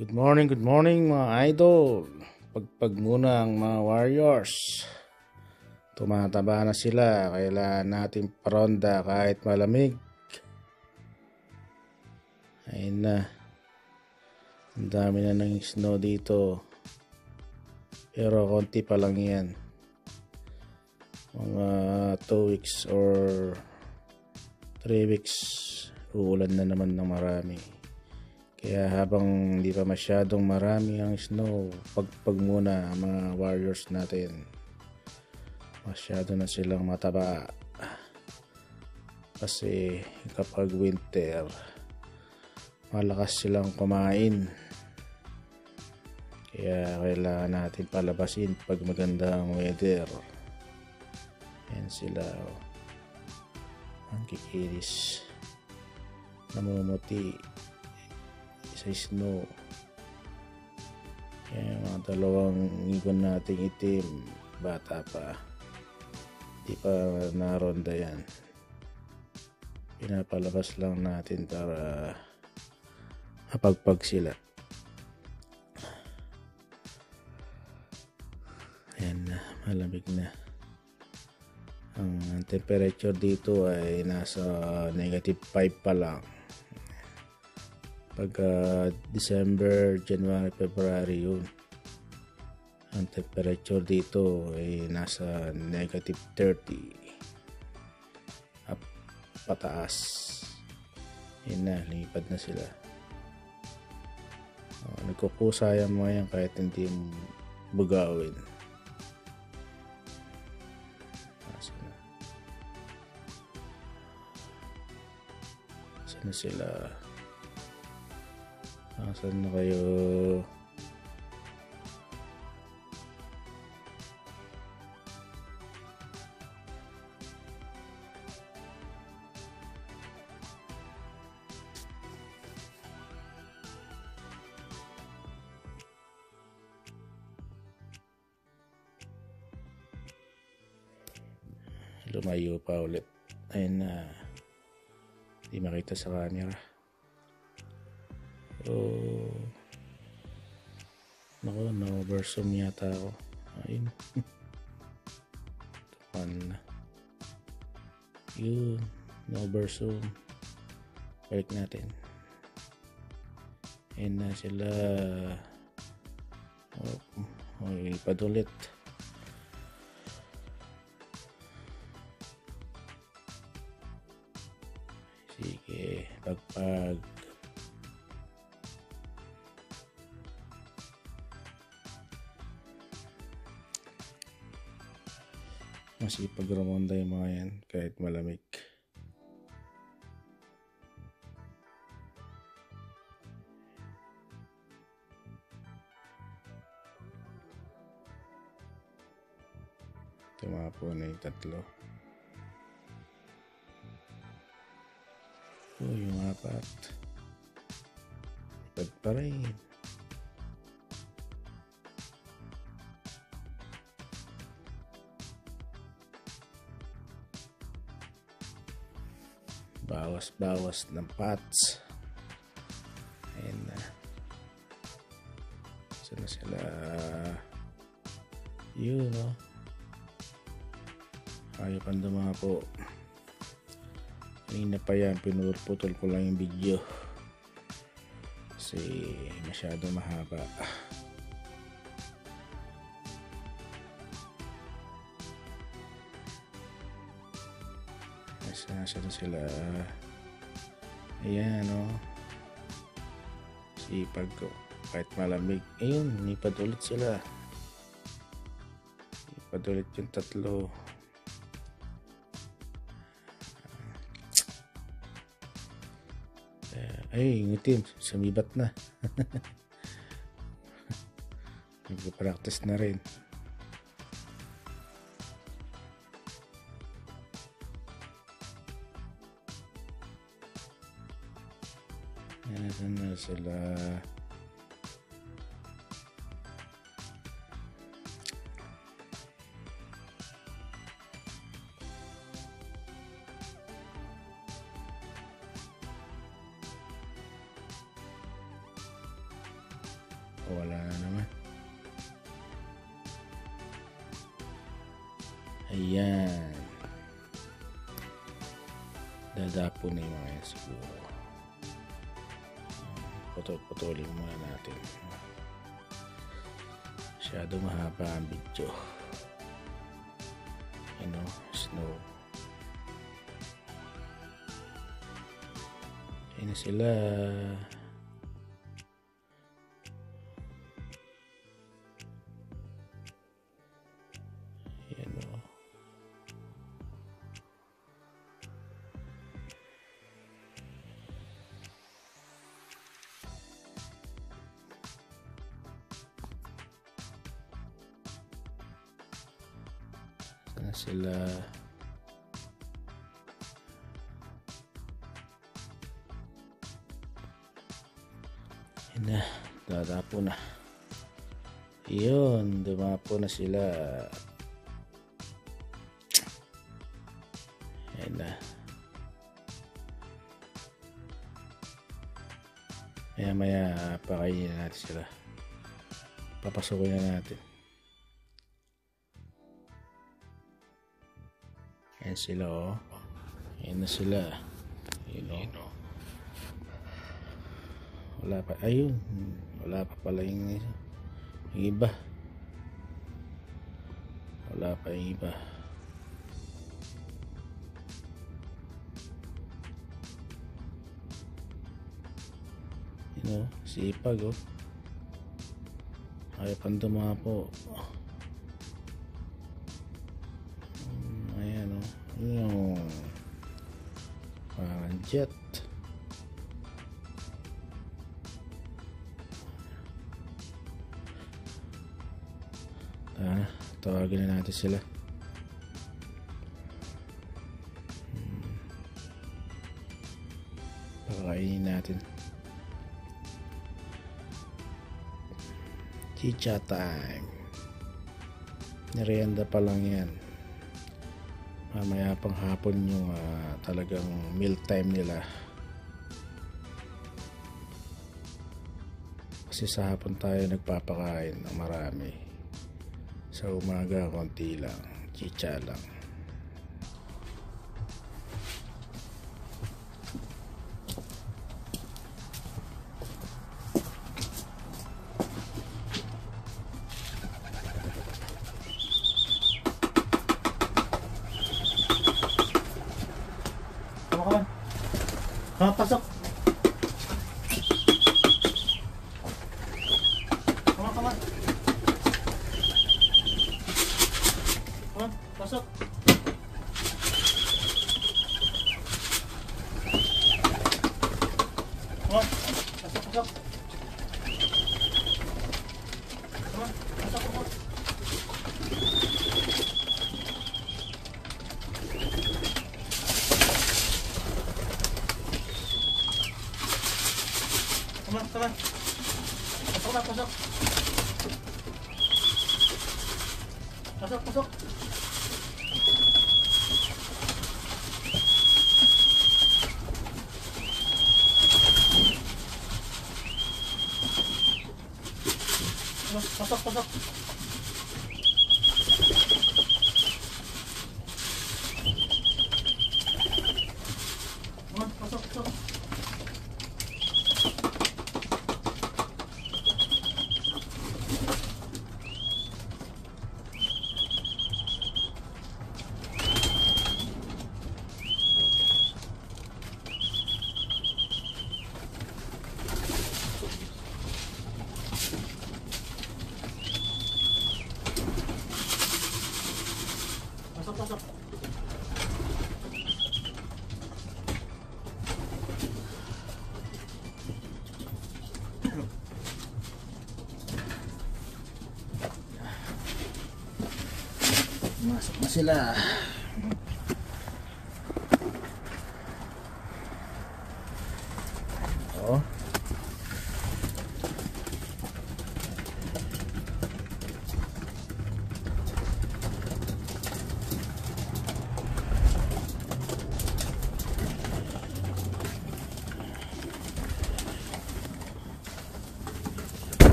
Good morning mga idol. Pagpag muna ang mga Warriors. Tumataba na sila, kailangan natin paronda kahit malamig. Ayun na. Ang dami na ng snow dito. Pero konti pa lang yan. Mga 2 weeks or 3 weeks uulan na naman ng marami. Kaya habang hindi pa masyadong marami ang snow, pagpag muna ang mga Warriors natin. Masyado na silang mataba. Kasi kapag winter, malakas silang kumain. Kaya kailangan natin palabasin pag maganda ang weather. Yan sila. Ang kikilis. Namumuti sa snow. Kaya mga dalawang ibon nating itim, bata pa, di pa naronda yan. Pinapalabas lang natin para mapagpag sila. Ayan na, malamig na. Ang temperature dito ay nasa -5 pa lang. Pagka December, January, February yun. Ang temperature dito ay nasa -30 up pataas. Yun na, lipad na sila. Nagkukusa yan mga yan kahit hindi bugawin. Saan na sila? Saan na kayo? Lumayo pa ulit. Ayun na. Hindi makita sa camera. Naku, na-overzoom yata ako. Ayun. Tupan na. Yun. Na-overzoom. Balik natin. Ayun na sila. Ipad ulit. Sige, pagpag. Masipag ramonda yung mga yan kahit malamig. Tumapo na yung tatlo. Yung 4. Ipad pa rin. Bawas ng pots. Ayan na. Saan na sila? Yun o. Ayaw pang dumapo. Kanina pa yan, pinuputol ko lang yung video kasi masyado mahaba. Saan sila? Ayan o. Sipag ko kahit malamig. Ayun, nipad ulit sila. Nipad ulit yung tatlo. Ay, yung itim, sumibat na. Nag-practice na rin. Ayan na sila. wala na naman. Ayan. Dadapo na yung mga yan siguro. Putulin muna natin. Masyado mahaba ang video. Snow. Ayan na sila. Ayan o. Sana sila. Na, dadapo na. Yun, dumapo na sila. Ayan na. Maya pakainin natin sila. Papasukin na natin. Ayan sila oh. Ayan na sila. Ayan oh. Wala pa, ayun, wala pa pala yung iba. Wala pa yung iba. Sipag oh. Ayaw pang dumapo. Ayan oh. Yung parang jet. Tawagin na natin sila. Pakainin natin. Chicha time. Merienda pa lang yan. Mamaya pang hapon yung talagang meal time nila. Kasi sa hapon tayo nagpapakain ng marami. Sa umaga, konti lang. Chicha lang. Come on. Pasok. Come on. Pasok. Pasok. Come on. Pasok. Pasok. Pasok. Masuk na sila. Oh.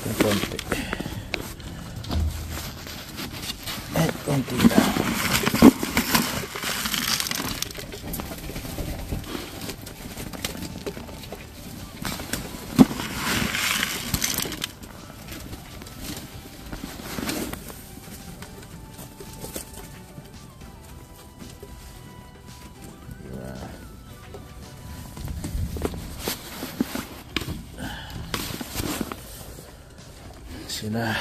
natin konti. At konti lang. Sila